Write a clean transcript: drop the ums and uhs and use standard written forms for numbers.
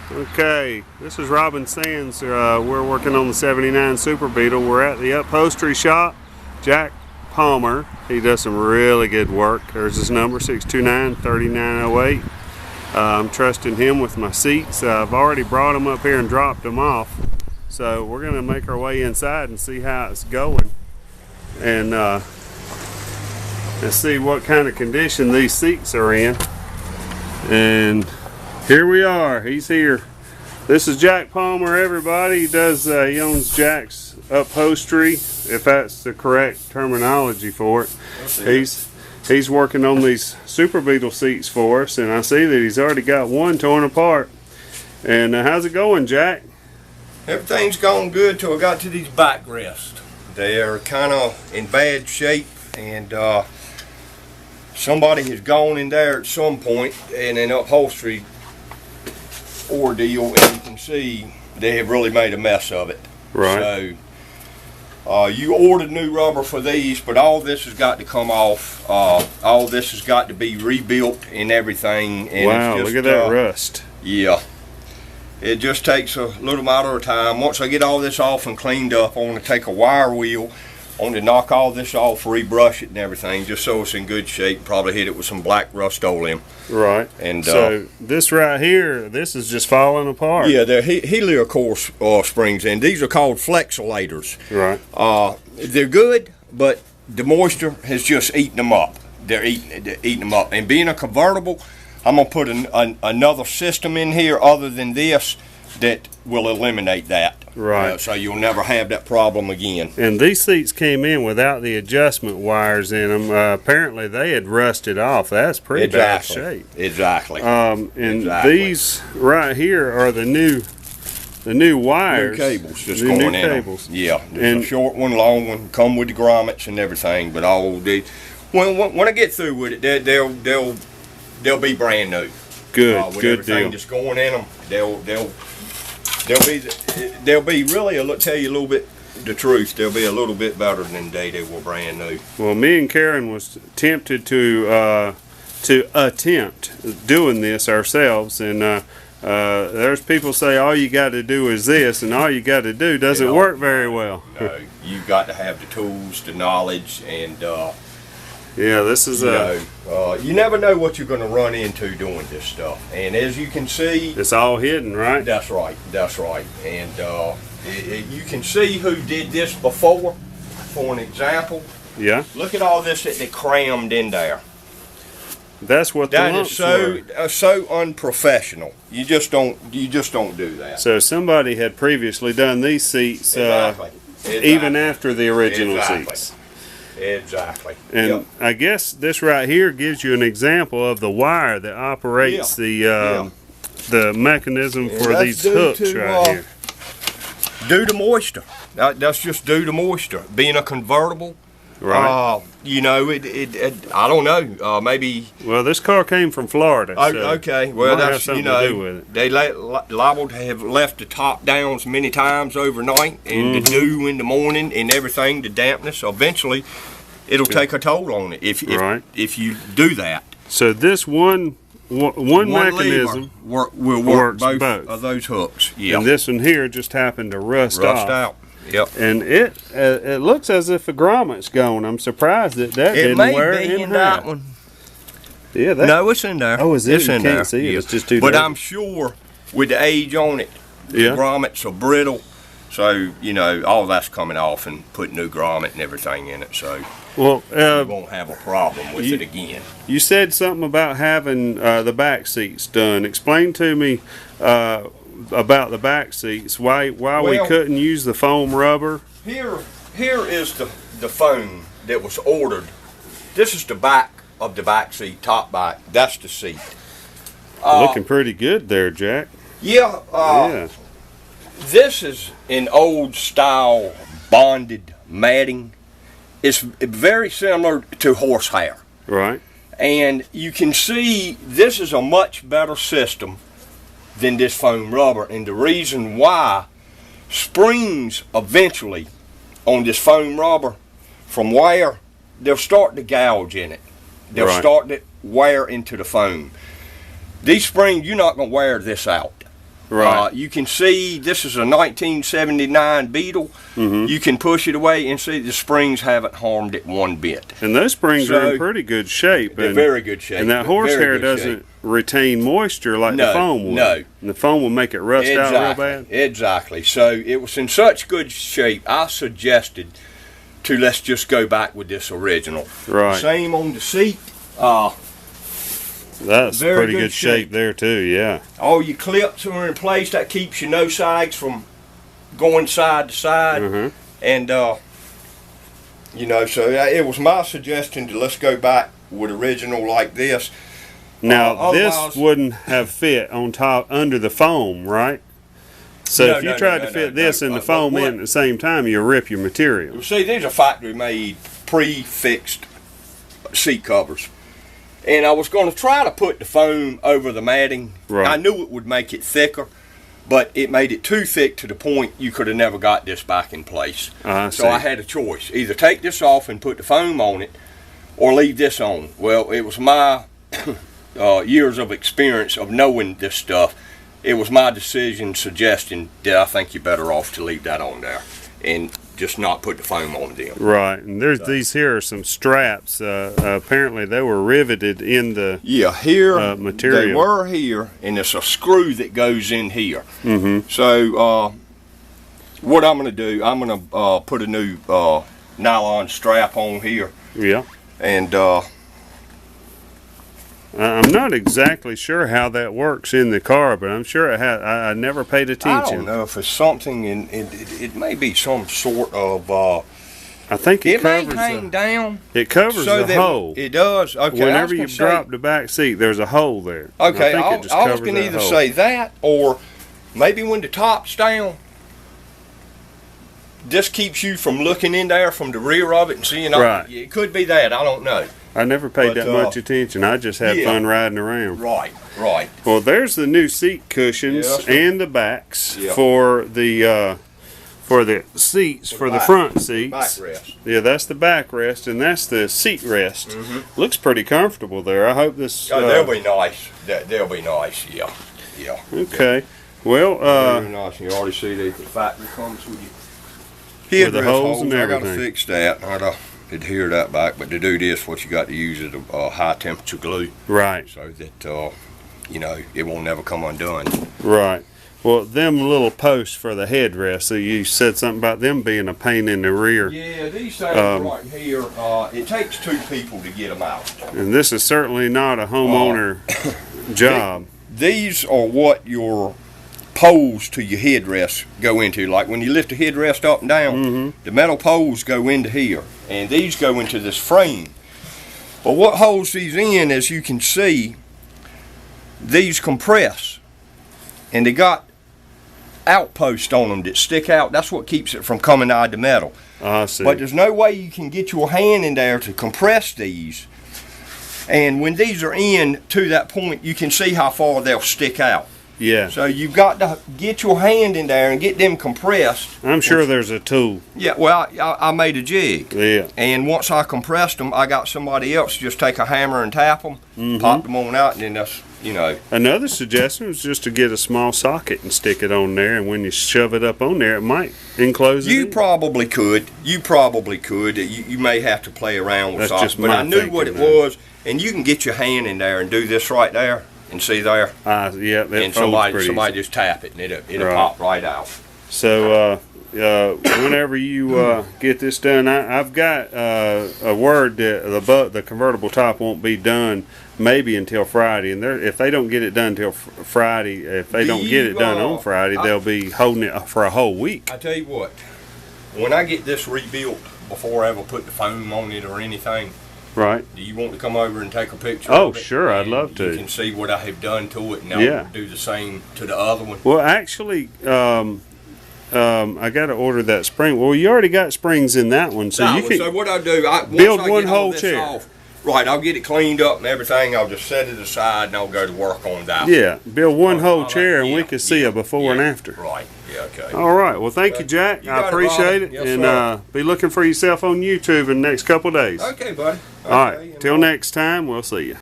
Okay, this is Robin Sands. We're working on the 79 Super Beetle. We're at the upholstery shop. Jack Palmer, he does some really good work. There's his number, 629-3908. I'm trusting him with my seats. I've already brought them up here and dropped them off. So we're going to make our way inside and see how it's going. And see what kind of condition these seats are in. And here we are. He's here. This is Jack Palmer, everybody. He owns Jack's Upholstery, if that's the correct terminology for it. He's working on these Super Beetle seats for us, and I see that he's already got one torn apart. And how's it going, Jack? Everything's going good till I got to these backrests. They are kind of in bad shape, and somebody has gone in there at some point in an upholstery ordeal, and you can see they have really made a mess of it. Right. So you ordered new rubber for these, but all this has got to come off. All this has got to be rebuilt and everything. And wow, it's just, look at that rust. Yeah. It just takes a little matter of time. Once I get all this off and cleaned up, I want to take a wire wheel. I want to knock all this off, rebrush it and everything, just so it's in good shape. Probably hit it with some black Rust-Oleum. Right. And so this right here, this is just falling apart. Yeah, they're heliocore springs, and these are called flexilators. Right. They're good, but the moisture has just eaten them up. They're eating them up. And being a convertible, I'm gonna put another system in here other than this that will eliminate that. Right. So you'll never have that problem again. And these seats came in without the adjustment wires in them. Apparently they had rusted off. That's pretty bad shape. Exactly. And these right here are the new wires. New cables just going in cables. Yeah. There's a short one, long one, come with the grommets and everything. But when I get through with it, they'll be brand new. Good. With good everything deal. that's going in them, they'll be really, I'll tell you a little bit the truth, they'll be a little bit better than they were brand new. Well, me and Karen was tempted to attempt doing this ourselves, and there's people say all you got to do is this, and all you got to do doesn't work very well. No, you've got to have the tools, the knowledge, and yeah, this is you never know what you're going to run into doing this stuff. And as you can see, it's all hidden, right? That's right. And you can see who did this before. For an example, yeah. Look at all this that they crammed in there. That's what the lumps were. That is so unprofessional. You just don't do that. So somebody had previously done these seats, even after the original seats. Exactly. And I guess this right here gives you an example of the wire that operates the mechanism for these hooks right here. Due to moisture. That's just due to moisture. Being a convertible, right? You know, I don't know. Maybe. Well, this car came from Florida. So okay. Well, that's to do with it. They liable to have left the top downs many times overnight, and the dew in the morning and everything, the dampness. Eventually, it'll take a toll on it if you do that. So this one mechanism will work both of those hooks. Yeah. And this one here just happened to rust out. Yep. And it looks as if the grommet's gone. I'm surprised that didn't wear in half. That one. Yeah. No, it's in there. Oh, is it? It's in there. Can't see it. It's just too. But dirty. I'm sure with the age on it, the grommets are brittle. So all that's coming off and put new grommet and everything in it. So you won't have a problem with it again. You said something about having the back seats done. Explain to me about the back seats. Why we couldn't use the foam rubber? Here is the foam that was ordered. This is the back of the back seat, top back. That's the seat. Looking pretty good there, Jack. Yeah. This is an old style bonded matting. It's very similar to horsehair. Right. And you can see this is a much better system than this foam rubber. And the reason why, springs eventually on this foam rubber from wear, they'll start to gouge in it. They'll start to wear into the foam. These springs, you're not going to wear this out. Right. You can see this is a 1979 Beetle. You can push it away and see the springs haven't harmed it one bit. And those springs are in pretty good shape. They're very good shape. And that horsehair doesn't retain moisture like the foam will. No. And the foam will make it rust out real bad. Exactly. So it was in such good shape, I suggested let's just go back with this original. Right. Same on the seat. That's pretty good shape there too, yeah. All your clips are in place. That keeps your no sags from going side to side. And, you know, so it was my suggestion to let's go back with original like this. Now, this wouldn't have fit on top under the foam, right? So if you tried to fit this and the foam in at the same time, you'll rip your material. You see, these are factory-made, pre-fixed seat covers. And I was going to try to put the foam over the matting. Right. I knew it would make it thicker, but it made it too thick to the point you could have never got this back in place. So I had a choice. Either take this off and put the foam on it, or leave this on. Well, it was my years of experience of knowing this stuff. It was my suggestion that I think you're better off to leave that on there and just not put the foam on them. Right, and there's these here are some straps. Apparently they were riveted in the material. They were here, and it's a screw that goes in here. So what I'm going to do, I'm going to put a new nylon strap on here. Yeah. And I'm not exactly sure how that works in the car, but I'm sure it has. I never paid attention. I don't know if it's something, it may be some sort of. I think it covers. May hang down. It covers the hole. It does. Okay. Whenever you drop the back seat, there's a hole there. Okay. I was going to either say that, or maybe when the top's down, this keeps you from looking in there from the rear of it and seeing. Right. It could be that. I don't know. I never paid that much attention. I just had fun riding around. Right, right. Well, there's the new seat cushions and the backs for the seats, for the front seats. Backrest. Yeah, that's the backrest, and that's the seat rest. Looks pretty comfortable there. I hope this. They'll be nice. They'll be nice. Yeah, yeah. Okay. Well, very nice. You already see the factory comes with you. With the holes and everything. I gotta fix that. I gotta adhere that back, but to do this, what you got to use is a high temperature glue. Right. So that you know, it won't never come undone. Right. Well, them little posts for the headrest, so you said something about them being a pain in the rear. Yeah, these things right here, it takes two people to get them out. And this is certainly not a homeowner job. These are what your poles to your headrest go into. Like when you lift the headrest up and down, the metal poles go into here, and these go into this frame. But what holds these in, as you can see, these compress, and they got outposts on them that stick out. That's what keeps it from coming out of the metal. I see. But there's no way you can get your hand in there to compress these. And when these are in to that point, you can see how far they'll stick out. Yeah. So you've got to get your hand in there and get them compressed. I'm sure there's a tool. Yeah, well, I made a jig. Yeah. And once I compressed them, I got somebody else to just take a hammer and tap them, pop them on out, and then that's, you know. Another suggestion was just to get a small socket and stick it on there, and when you shove it up on there, it might enclose it. You probably could. You probably could. You may have to play around with sockets, but I knew what it was, and you can get your hand in there and do this right there. And see there? Yeah, that and somebody just tap it, and it'll pop right out. So whenever you get this done, I've got a word that the convertible top won't be done maybe until Friday, and if they don't get it done until Friday, if they don't get it done on Friday, they'll be holding it for a whole week. I tell you what, when I get this rebuilt, before I ever put the foam on it or anything. Right. Do you want to come over and take a picture of it? Sure, I'd love to. You can see what I have done to it, and I'll do the same to the other one. Well, actually, I got to order that spring. Well, you already got springs in that one, so you can. So what I do, build one whole chair. Off, right, I'll get it cleaned up and everything. I'll just set it aside, and I'll go to work on that. Yeah, build one whole chair, and we can see a before and after. Right. Yeah. Okay. All right. Well, thank you, Jack. I appreciate it. Yes, and be looking for yourself on YouTube in the next couple of days. Okay, buddy. All right. Till next time, we'll see you.